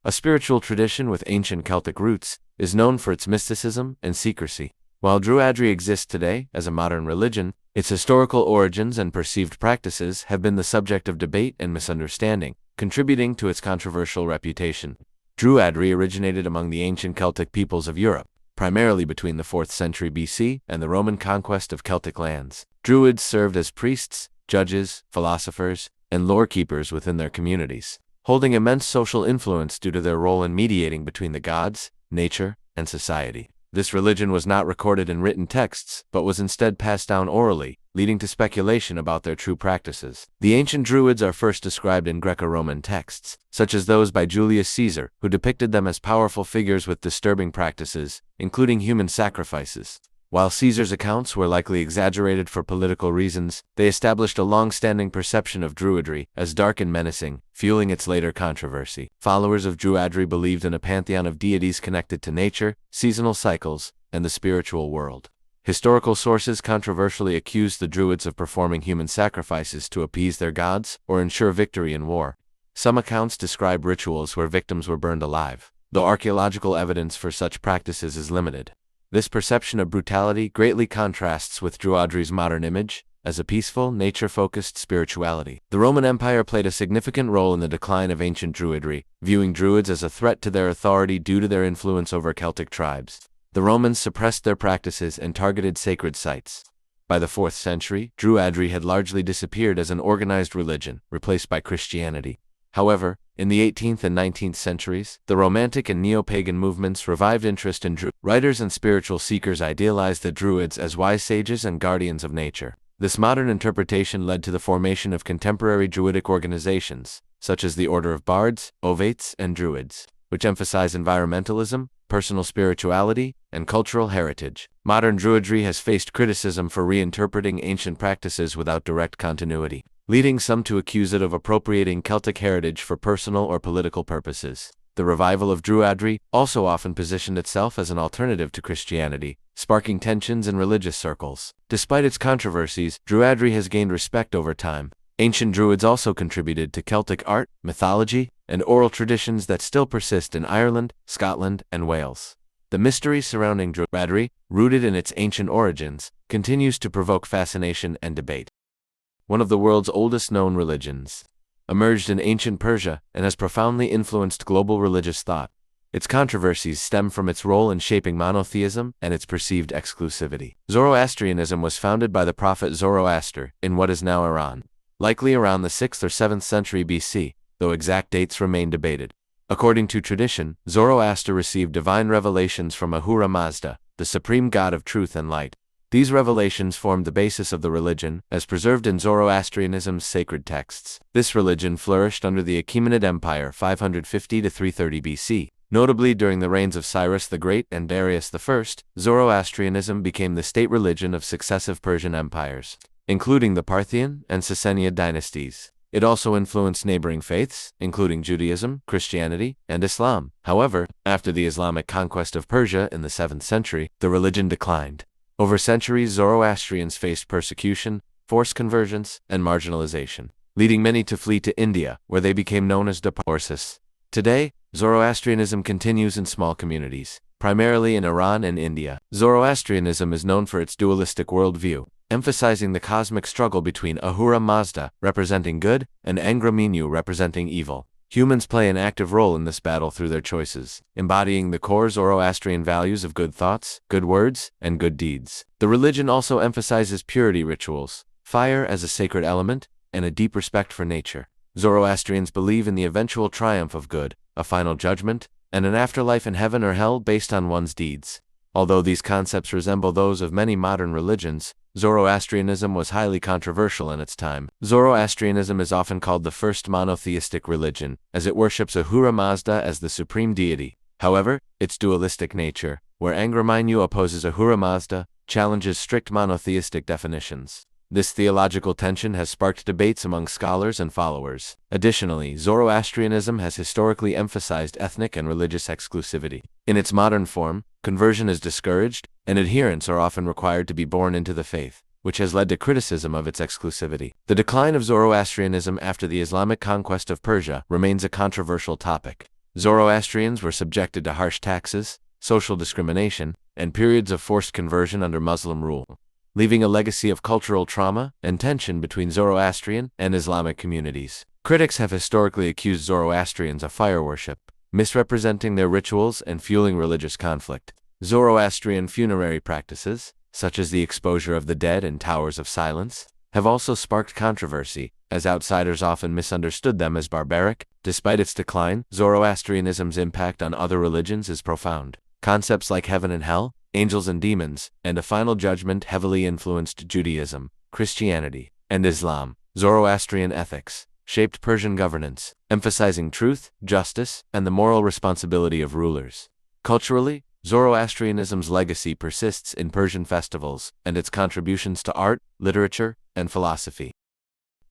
a spiritual tradition with ancient Celtic roots, is known for its mysticism and secrecy. While Druidry exists today as a modern religion, its historical origins and perceived practices have been the subject of debate and misunderstanding, contributing to its controversial reputation. Druidry originated among the ancient Celtic peoples of Europe, primarily between the 4th century BC and the Roman conquest of Celtic lands. Druids served as priests, judges, philosophers, and lore-keepers within their communities, holding immense social influence due to their role in mediating between the gods, nature, and society. This religion was not recorded in written texts, but was instead passed down orally, leading to speculation about their true practices. The ancient Druids are first described in Greco-Roman texts, such as those by Julius Caesar, who depicted them as powerful figures with disturbing practices, including human sacrifices. While Caesar's accounts were likely exaggerated for political reasons, they established a long-standing perception of Druidry as dark and menacing, fueling its later controversy. Followers of Druidry believed in a pantheon of deities connected to nature, seasonal cycles, and the spiritual world. Historical sources controversially accused the Druids of performing human sacrifices to appease their gods or ensure victory in war. Some accounts describe rituals where victims were burned alive, though archaeological evidence for such practices is limited. This perception of brutality greatly contrasts with Druidry's modern image as a peaceful, nature-focused spirituality. The Roman Empire played a significant role in the decline of ancient Druidry, viewing Druids as a threat to their authority due to their influence over Celtic tribes. The Romans suppressed their practices and targeted sacred sites. By the 4th century, Druidry had largely disappeared as an organized religion, replaced by Christianity. However, in the 18th and 19th centuries, the Romantic and Neo-pagan movements revived interest in Druids. Writers and spiritual seekers idealized the Druids as wise sages and guardians of nature. This modern interpretation led to the formation of contemporary Druidic organizations, such as the Order of Bards, Ovates, and Druids, which emphasize environmentalism, personal spirituality, and cultural heritage. Modern Druidry has faced criticism for reinterpreting ancient practices without direct continuity, leading some to accuse it of appropriating Celtic heritage for personal or political purposes. The revival of Druidry also often positioned itself as an alternative to Christianity, sparking tensions in religious circles. Despite its controversies, Druidry has gained respect over time. Ancient Druids also contributed to Celtic art, mythology, and oral traditions that still persist in Ireland, Scotland, and Wales. The mystery surrounding Druidry, rooted in its ancient origins, continues to provoke fascination and debate. One of the world's oldest known religions, emerged in ancient Persia and has profoundly influenced global religious thought. Its controversies stem from its role in shaping monotheism and its perceived exclusivity. Zoroastrianism was founded by the prophet Zoroaster in what is now Iran, likely around the 6th or 7th century BC, though exact dates remain debated. According to tradition, Zoroaster received divine revelations from Ahura Mazda, the supreme god of truth and light. These revelations formed the basis of the religion, as preserved in Zoroastrianism's sacred texts. This religion flourished under the Achaemenid Empire 550 to 330 BC. Notably during the reigns of Cyrus the Great and Darius I, Zoroastrianism became the state religion of successive Persian empires, including the Parthian and Sassanid dynasties. It also influenced neighboring faiths, including Judaism, Christianity, and Islam. However, after the Islamic conquest of Persia in the 7th century, the religion declined. Over centuries, Zoroastrians faced persecution, forced conversions, and marginalization, leading many to flee to India, where they became known as Parsis. Today, Zoroastrianism continues in small communities, primarily in Iran and India. Zoroastrianism is known for its dualistic worldview, emphasizing the cosmic struggle between Ahura Mazda, representing good, and Angra representing evil. Humans play an active role in this battle through their choices, embodying the core Zoroastrian values of good thoughts, good words, and good deeds. The religion also emphasizes purity rituals, fire as a sacred element, and a deep respect for nature. Zoroastrians believe in the eventual triumph of good, a final judgment, and an afterlife in heaven or hell based on one's deeds. Although these concepts resemble those of many modern religions, Zoroastrianism was highly controversial in its time. Zoroastrianism is often called the first monotheistic religion, as it worships Ahura Mazda as the supreme deity. However, its dualistic nature, where Angra opposes Ahura Mazda, challenges strict monotheistic definitions. This theological tension has sparked debates among scholars and followers. Additionally, Zoroastrianism has historically emphasized ethnic and religious exclusivity. In its modern form, conversion is discouraged, and adherents are often required to be born into the faith, which has led to criticism of its exclusivity. The decline of Zoroastrianism after the Islamic conquest of Persia remains a controversial topic. Zoroastrians were subjected to harsh taxes, social discrimination, and periods of forced conversion under Muslim rule, leaving a legacy of cultural trauma and tension between Zoroastrian and Islamic communities. Critics have historically accused Zoroastrians of fire worship, misrepresenting their rituals and fueling religious conflict. Zoroastrian funerary practices, such as the exposure of the dead and towers of silence, have also sparked controversy, as outsiders often misunderstood them as barbaric. Despite its decline, Zoroastrianism's impact on other religions is profound. Concepts like heaven and hell, angels and demons, and a final judgment heavily influenced Judaism, Christianity, and Islam. Zoroastrian ethics shaped Persian governance, emphasizing truth, justice, and the moral responsibility of rulers. Culturally, Zoroastrianism's legacy persists in Persian festivals and its contributions to art, literature, and philosophy.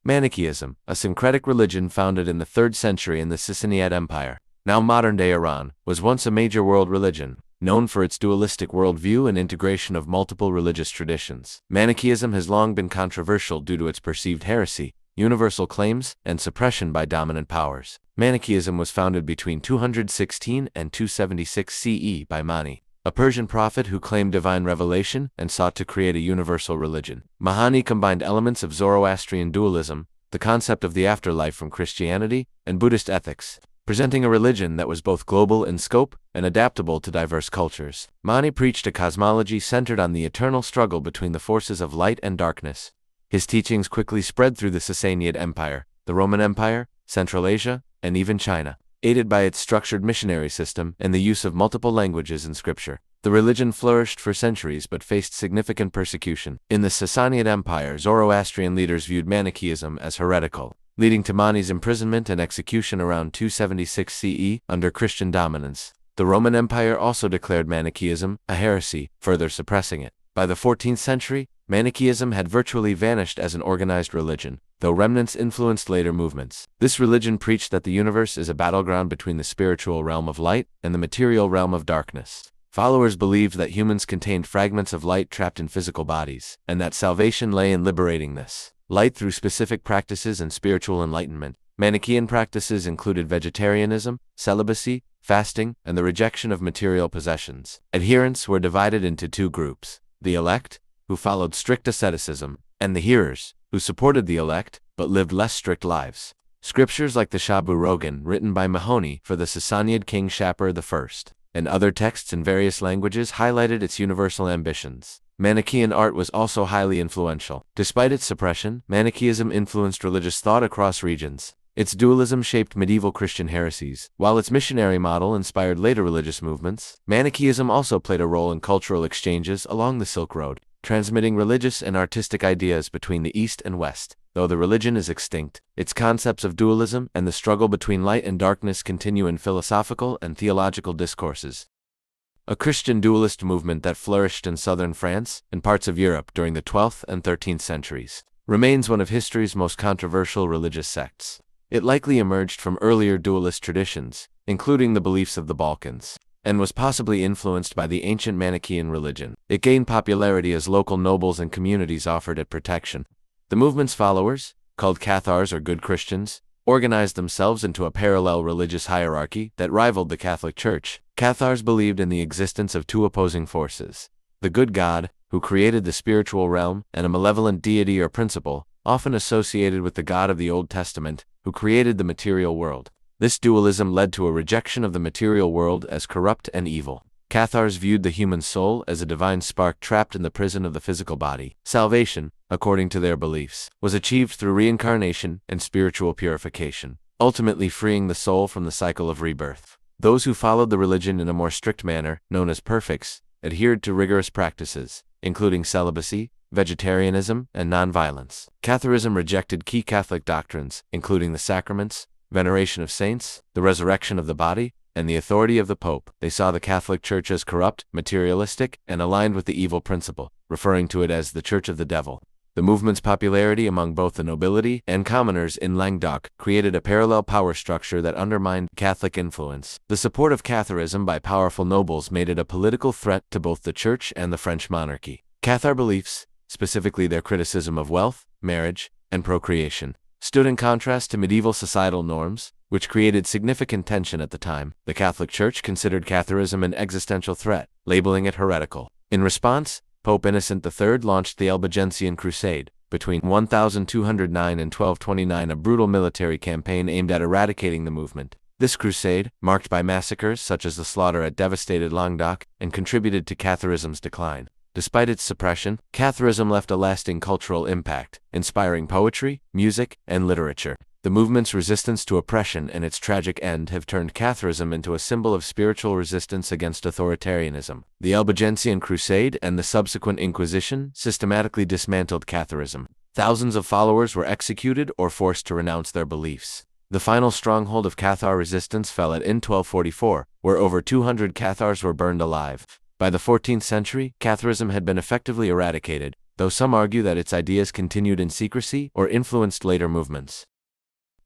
Manichaeism, a syncretic religion founded in the 3rd century in the Sassanid Empire, now modern-day Iran, was once a major world religion, known for its dualistic worldview and integration of multiple religious traditions. Manichaeism has long been controversial due to its perceived heresy, universal claims, and suppression by dominant powers. Manichaeism was founded between 216 and 276 CE by Mani, a Persian prophet who claimed divine revelation and sought to create a universal religion. Mani combined elements of Zoroastrian dualism, the concept of the afterlife from Christianity, and Buddhist ethics, presenting a religion that was both global in scope and adaptable to diverse cultures. Mani preached a cosmology centered on the eternal struggle between the forces of light and darkness. His teachings quickly spread through the Sassanid Empire, the Roman Empire, Central Asia, and even China, aided by its structured missionary system and the use of multiple languages in scripture. The religion flourished for centuries but faced significant persecution. In the Sassanid Empire, Zoroastrian leaders viewed Manichaeism as heretical, leading to Mani's imprisonment and execution around 276 CE under Christian dominance. The Roman Empire also declared Manichaeism a heresy, further suppressing it. By the 14th century, Manichaeism had virtually vanished as an organized religion, though remnants influenced later movements. This religion preached that the universe is a battleground between the spiritual realm of light and the material realm of darkness. Followers believed that humans contained fragments of light trapped in physical bodies, and that salvation lay in liberating this light through specific practices and spiritual enlightenment. Manichaean practices included vegetarianism, celibacy, fasting, and the rejection of material possessions. Adherents were divided into two groups: the elect, who followed strict asceticism, and the hearers, who supported the elect but lived less strict lives. Scriptures like the Shabu Rogan, written by Mahony for the Sassanid king Shapur I, and other texts in various languages highlighted its universal ambitions. Manichaean art was also highly influential. Despite its suppression, Manichaeism influenced religious thought across regions. Its dualism shaped medieval Christian heresies, while its missionary model inspired later religious movements. Manichaeism also played a role in cultural exchanges along the Silk Road, transmitting religious and artistic ideas between the East and West. Though the religion is extinct, its concepts of dualism and the struggle between light and darkness continue in philosophical and theological discourses. A Christian dualist movement that flourished in southern France and parts of Europe during the 12th and 13th centuries remains one of history's most controversial religious sects. It likely emerged from earlier dualist traditions, including the beliefs of the Balkans, and was possibly influenced by the ancient Manichaean religion. It gained popularity as local nobles and communities offered it protection. The movement's followers, called Cathars or good Christians, organized themselves into a parallel religious hierarchy that rivaled the Catholic Church. Cathars believed in the existence of two opposing forces: the good God, who created the spiritual realm, and a malevolent deity or principle, often associated with the God of the Old Testament, who created the material world. This dualism led to a rejection of the material world as corrupt and evil. Cathars viewed the human soul as a divine spark trapped in the prison of the physical body. Salvation, according to their beliefs, was achieved through reincarnation and spiritual purification, ultimately freeing the soul from the cycle of rebirth. Those who followed the religion in a more strict manner, known as perfects, adhered to rigorous practices, including celibacy, vegetarianism, and nonviolence. Catharism rejected key Catholic doctrines, including the sacraments, veneration of saints, the resurrection of the body, and the authority of the Pope. They saw the Catholic Church as corrupt, materialistic, and aligned with the evil principle, referring to it as the Church of the Devil. The movement's popularity among both the nobility and commoners in Languedoc created a parallel power structure that undermined Catholic influence. The support of Catharism by powerful nobles made it a political threat to both the Church and the French monarchy. Cathar beliefs, specifically their criticism of wealth, marriage, and procreation, stood in contrast to medieval societal norms, which created significant tension at the time. The Catholic Church considered Catharism an existential threat, labeling it heretical. In response, Pope Innocent III launched the Albigensian Crusade. Between 1209 and 1229, a brutal military campaign aimed at eradicating the movement. This crusade, marked by massacres such as the slaughter at devastated Languedoc, and contributed to Catharism's decline. Despite its suppression, Catharism left a lasting cultural impact, inspiring poetry, music, and literature. The movement's resistance to oppression and its tragic end have turned Catharism into a symbol of spiritual resistance against authoritarianism. The Albigensian Crusade and the subsequent Inquisition systematically dismantled Catharism. Thousands of followers were executed or forced to renounce their beliefs. The final stronghold of Cathar resistance fell in 1244, where over 200 Cathars were burned alive. By the 14th century, Catharism had been effectively eradicated, though some argue that its ideas continued in secrecy or influenced later movements.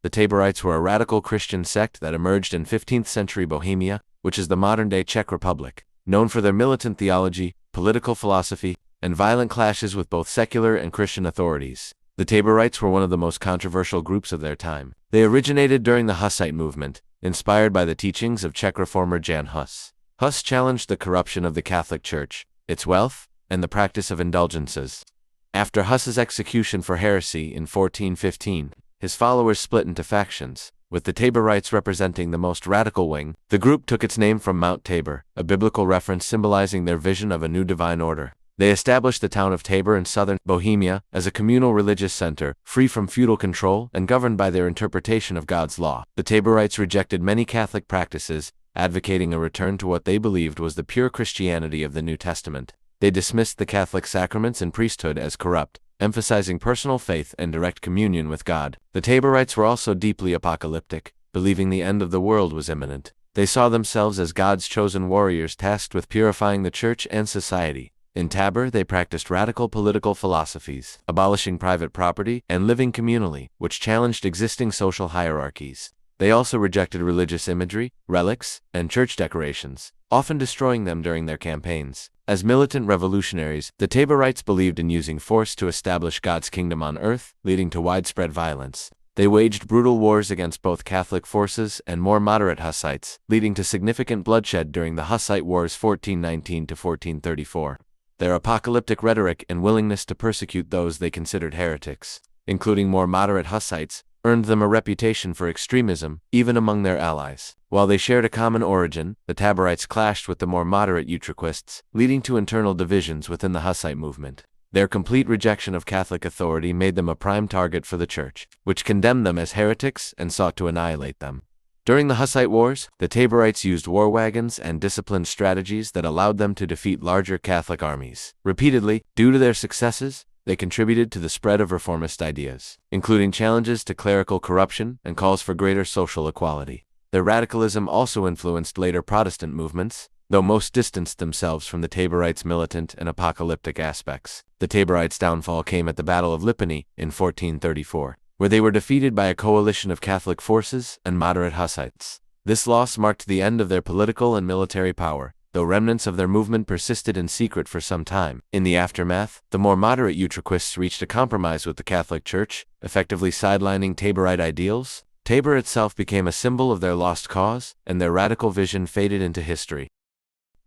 The Taborites were a radical Christian sect that emerged in 15th century Bohemia, which is the modern-day Czech Republic. Known for their militant theology, political philosophy, and violent clashes with both secular and Christian authorities, the Taborites were one of the most controversial groups of their time. They originated during the Hussite movement, inspired by the teachings of Czech reformer Jan Hus. Hus challenged the corruption of the Catholic Church, its wealth, and the practice of indulgences. After Hus's execution for heresy in 1415, his followers split into factions, with the Taborites representing the most radical wing. The group took its name from Mount Tabor, a biblical reference symbolizing their vision of a new divine order. They established the town of Tabor in southern Bohemia as a communal religious center, free from feudal control and governed by their interpretation of God's law. The Taborites rejected many Catholic practices, advocating a return to what they believed was the pure Christianity of the New Testament. They dismissed the Catholic sacraments and priesthood as corrupt, emphasizing personal faith and direct communion with God. The Taborites were also deeply apocalyptic, believing the end of the world was imminent. They saw themselves as God's chosen warriors tasked with purifying the church and society. In Tabor, they practiced radical political philosophies, abolishing private property and living communally, which challenged existing social hierarchies. They also rejected religious imagery, relics, and church decorations, often destroying them during their campaigns. As militant revolutionaries, the Taborites believed in using force to establish God's kingdom on earth, leading to widespread violence. They waged brutal wars against both Catholic forces and more moderate Hussites, leading to significant bloodshed during the Hussite Wars 1419 to 1434. Their apocalyptic rhetoric and willingness to persecute those they considered heretics, including more moderate Hussites, earned them a reputation for extremism, even among their allies. While they shared a common origin, the Taborites clashed with the more moderate Utraquists, leading to internal divisions within the Hussite movement. Their complete rejection of Catholic authority made them a prime target for the Church, which condemned them as heretics and sought to annihilate them. During the Hussite Wars, the Taborites used war wagons and disciplined strategies that allowed them to defeat larger Catholic armies. Repeatedly, due to their successes, they contributed to the spread of reformist ideas, including challenges to clerical corruption and calls for greater social equality. Their radicalism also influenced later Protestant movements, though most distanced themselves from the Taborites' militant and apocalyptic aspects. The Taborites' downfall came at the Battle of Lipany in 1434, where they were defeated by a coalition of Catholic forces and moderate Hussites. This loss marked the end of their political and military power, though remnants of their movement persisted in secret for some time. In the aftermath, the more moderate Utraquists reached a compromise with the Catholic Church, effectively sidelining Taborite ideals. Tabor itself became a symbol of their lost cause, and their radical vision faded into history.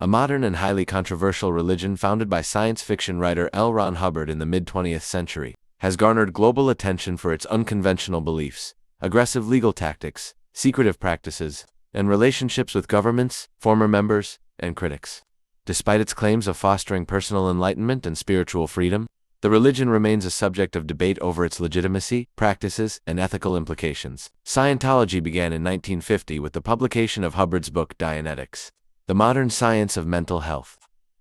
A modern and highly controversial religion founded by science fiction writer L. Ron Hubbard in the mid-20th century, has garnered global attention for its unconventional beliefs, aggressive legal tactics, secretive practices, and relationships with governments, former members, and critics. Despite its claims of fostering personal enlightenment and spiritual freedom, the religion remains a subject of debate over its legitimacy, practices, and ethical implications. Scientology began in 1950 with the publication of Hubbard's book Dianetics, The Modern Science of Mental Health.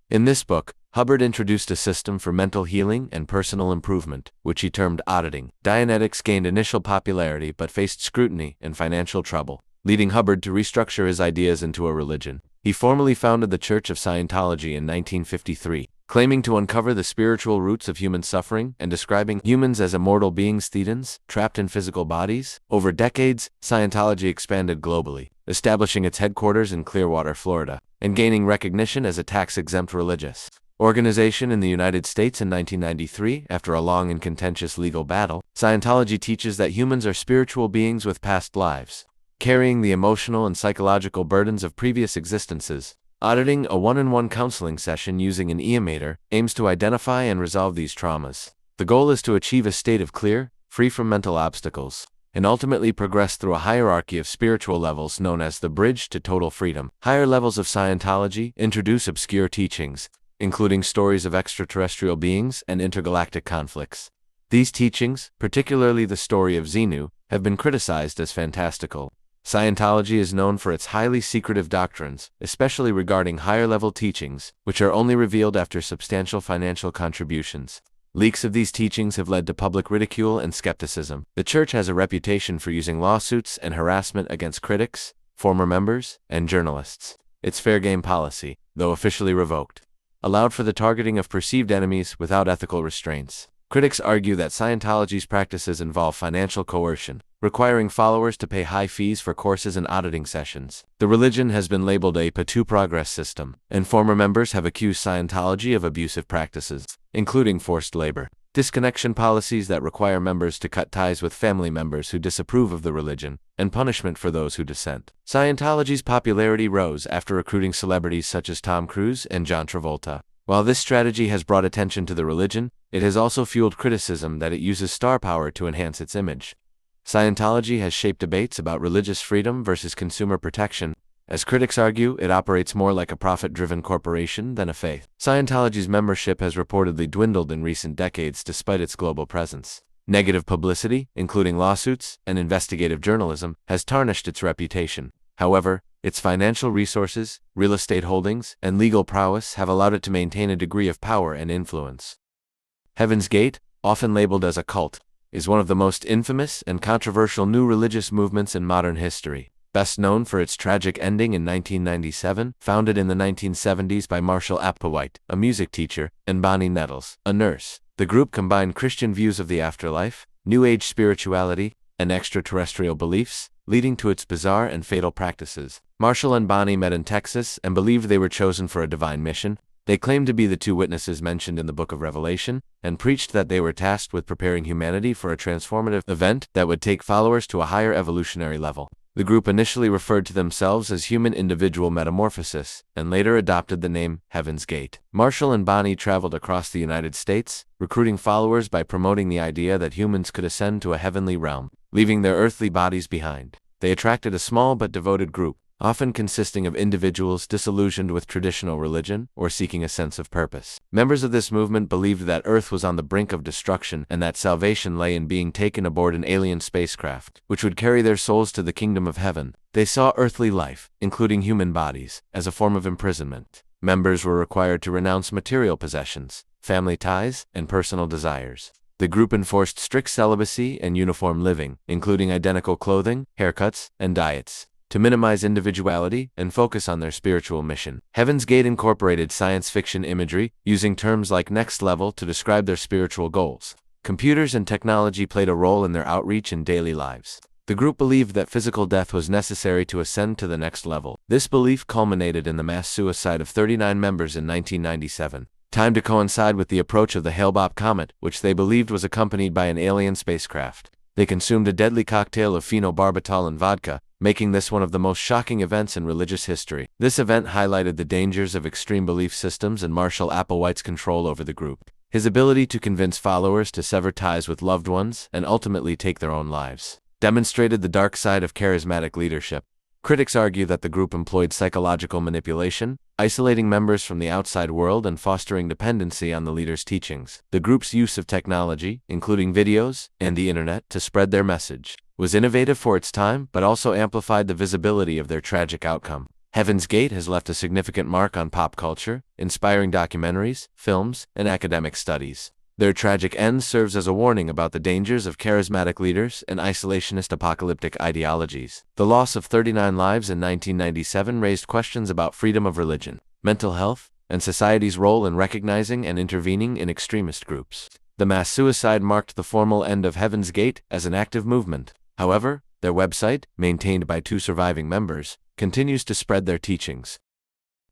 In this book, Hubbard introduced a system for mental healing and personal improvement, which he termed auditing. Dianetics gained initial popularity but faced scrutiny and financial trouble, leading Hubbard to restructure his ideas into a religion. He formally founded the Church of Scientology in 1953, claiming to uncover the spiritual roots of human suffering and describing humans as immortal beings thetans, trapped in physical bodies. Over decades, Scientology expanded globally, establishing its headquarters in Clearwater, Florida, and gaining recognition as a tax-exempt religious organization in the United States in 1993. After a long and contentious legal battle, Scientology teaches that humans are spiritual beings with past lives. carrying the emotional and psychological burdens of previous existences. Auditing, a one-on-one counseling session using an EMAtor, aims to identify and resolve these traumas. The goal is to achieve a state of clear, free from mental obstacles, and ultimately progress through a hierarchy of spiritual levels known as the bridge to total freedom. Higher levels of Scientology introduce obscure teachings, including stories of extraterrestrial beings and intergalactic conflicts. These teachings, particularly the story of Xenu, have been criticized as fantastical. Scientology is known for its highly secretive doctrines, especially regarding higher-level teachings, which are only revealed after substantial financial contributions. Leaks of these teachings have led to public ridicule and skepticism. The church has a reputation for using lawsuits and harassment against critics, former members, and journalists. Its fair game policy, though officially revoked, allowed for the targeting of perceived enemies without ethical restraints. Critics argue that Scientology's practices involve financial coercion, requiring followers to pay high fees for courses and auditing sessions. The religion has been labeled a path progress system, and former members have accused Scientology of abusive practices, including forced labor, disconnection policies that require members to cut ties with family members who disapprove of the religion, and punishment for those who dissent. Scientology's popularity rose after recruiting celebrities such as Tom Cruise and John Travolta. While this strategy has brought attention to the religion, it has also fueled criticism that it uses star power to enhance its image. Scientology has shaped debates about religious freedom versus consumer protection. As critics argue, it operates more like a profit-driven corporation than a faith. Scientology's membership has reportedly dwindled in recent decades despite its global presence. Negative publicity, including lawsuits and investigative journalism, has tarnished its reputation. However, its financial resources, real estate holdings, and legal prowess have allowed it to maintain a degree of power and influence. Heaven's Gate, often labeled as a cult, is one of the most infamous and controversial new religious movements in modern history. Best known for its tragic ending in 1997, founded in the 1970s by Marshall Applewhite, a music teacher, and Bonnie Nettles, a nurse. The group combined Christian views of the afterlife, New Age spirituality, and extraterrestrial beliefs, leading to its bizarre and fatal practices. Marshall and Bonnie met in Texas and believed they were chosen for a divine mission. They claimed to be the two witnesses mentioned in the Book of Revelation, and preached that they were tasked with preparing humanity for a transformative event that would take followers to a higher evolutionary level. The group initially referred to themselves as Human Individual Metamorphosis, and later adopted the name Heaven's Gate. Marshall and Bonnie traveled across the United States, recruiting followers by promoting the idea that humans could ascend to a heavenly realm, leaving their earthly bodies behind. They attracted a small but devoted group, often consisting of individuals disillusioned with traditional religion or seeking a sense of purpose. Members of this movement believed that Earth was on the brink of destruction and that salvation lay in being taken aboard an alien spacecraft, which would carry their souls to the kingdom of heaven. They saw earthly life, including human bodies, as a form of imprisonment. Members were required to renounce material possessions, family ties, and personal desires. The group enforced strict celibacy and uniform living, including identical clothing, haircuts, and diets, to minimize individuality and focus on their spiritual mission. Heaven's Gate incorporated science fiction imagery, using terms like next level to describe their spiritual goals. Computers and technology played a role in their outreach in daily lives. The group believed that physical death was necessary to ascend to the next level. This belief culminated in the mass suicide of 39 members in 1997, timed to coincide with the approach of the Hale-Bopp comet, which they believed was accompanied by an alien spacecraft. They consumed a deadly cocktail of phenobarbital and vodka, making this one of the most shocking events in religious history. This event highlighted the dangers of extreme belief systems and Marshall Applewhite's control over the group. His ability to convince followers to sever ties with loved ones and ultimately take their own lives demonstrated the dark side of charismatic leadership. Critics argue that the group employed psychological manipulation, isolating members from the outside world and fostering dependency on the leader's teachings. The group's use of technology, including videos and the internet, to spread their message, was innovative for its time but also amplified the visibility of their tragic outcome. Heaven's Gate has left a significant mark on pop culture, inspiring documentaries, films, and academic studies. Their tragic end serves as a warning about the dangers of charismatic leaders and isolationist apocalyptic ideologies. The loss of 39 lives in 1997 raised questions about freedom of religion, mental health, and society's role in recognizing and intervening in extremist groups. The mass suicide marked the formal end of Heaven's Gate as an active movement. However, their website, maintained by 2 surviving members, continues to spread their teachings.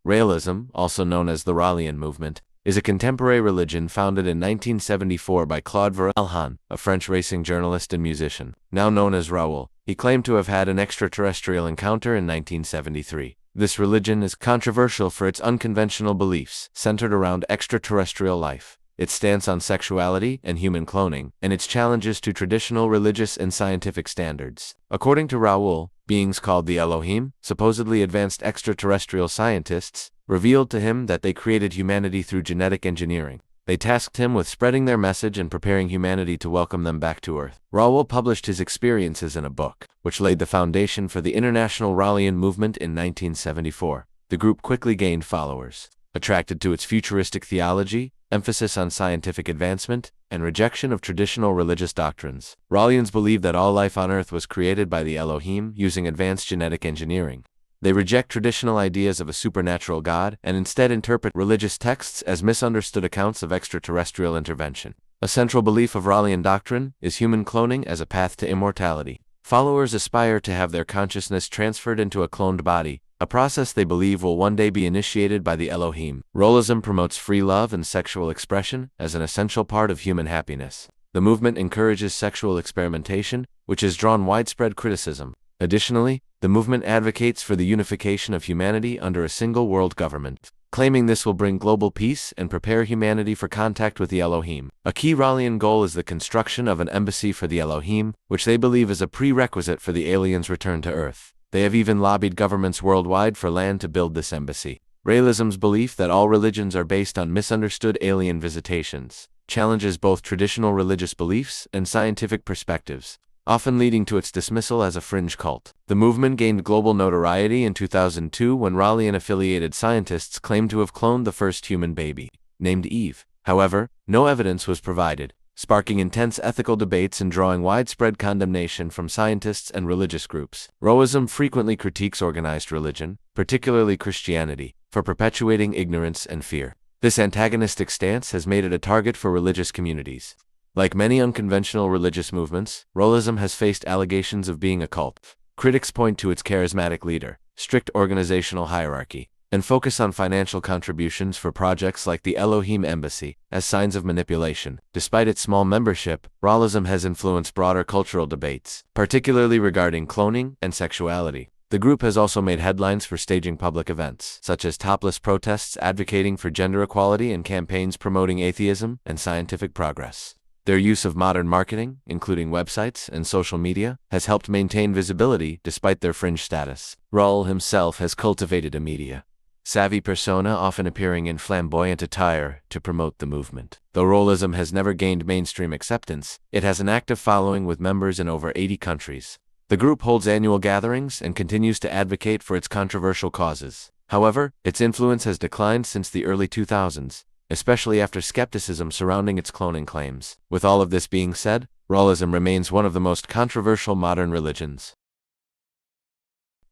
Raelism, also known as the Raelian movement, is a contemporary religion founded in 1974 by Claude Verhelyen, a French racing journalist and musician. Now known as Raoul, he claimed to have had an extraterrestrial encounter in 1973. This religion is controversial for its unconventional beliefs, centered around extraterrestrial life, its stance on sexuality and human cloning, and its challenges to traditional religious and scientific standards. According to Raoul, beings called the Elohim, supposedly advanced extraterrestrial scientists, revealed to him that they created humanity through genetic engineering. They tasked him with spreading their message and preparing humanity to welcome them back to Earth. Raoul published his experiences in a book, which laid the foundation for the international Raoulien movement in 1974. The group quickly gained followers, attracted to its futuristic theology, emphasis on scientific advancement, and rejection of traditional religious doctrines. Raoulians believe that all life on Earth was created by the Elohim using advanced genetic engineering. They reject traditional ideas of a supernatural God and instead interpret religious texts as misunderstood accounts of extraterrestrial intervention. A central belief of Raoulian doctrine is human cloning as a path to immortality. Followers aspire to have their consciousness transferred into a cloned body, a process they believe will one day be initiated by the Elohim. Raoulism promotes free love and sexual expression as an essential part of human happiness. The movement encourages sexual experimentation, which has drawn widespread criticism. Additionally, the movement advocates for the unification of humanity under a single world government, claiming this will bring global peace and prepare humanity for contact with the Elohim. A key Raoulian goal is the construction of an embassy for the Elohim, which they believe is a prerequisite for the aliens' return to Earth. They have even lobbied governments worldwide for land to build this embassy. Raoulism's belief that all religions are based on misunderstood alien visitations challenges both traditional religious beliefs and scientific perspectives, often leading to its dismissal as a fringe cult. The movement gained global notoriety in 2002 when Raoulian-affiliated scientists claimed to have cloned the first human baby, named Eve. However, no evidence was provided, sparking intense ethical debates and drawing widespread condemnation from scientists and religious groups. Raoulism frequently critiques organized religion, particularly Christianity, for perpetuating ignorance and fear. This antagonistic stance has made it a target for religious communities. Like many unconventional religious movements, Raoulism has faced allegations of being a cult. Critics point to its charismatic leader, strict organizational hierarchy, and focus on financial contributions for projects like the Elohim Embassy as signs of manipulation. Despite its small membership, Raoulism has influenced broader cultural debates, particularly regarding cloning and sexuality. The group has also made headlines for staging public events, such as topless protests advocating for gender equality and campaigns promoting atheism and scientific progress. Their use of modern marketing, including websites and social media, has helped maintain visibility despite their fringe status. Raoul himself has cultivated a media-savvy persona, often appearing in flamboyant attire to promote the movement. Though Raoulism has never gained mainstream acceptance, it has an active following with members in over 80 countries. The group holds annual gatherings and continues to advocate for its controversial causes. However, its influence has declined since the early 2000s. Especially after skepticism surrounding its cloning claims. With all of this being said, Raoulism remains one of the most controversial modern religions.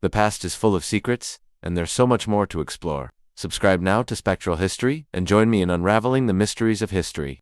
The past is full of secrets, and there's so much more to explore. Subscribe now to Spectral History, and join me in unraveling the mysteries of history.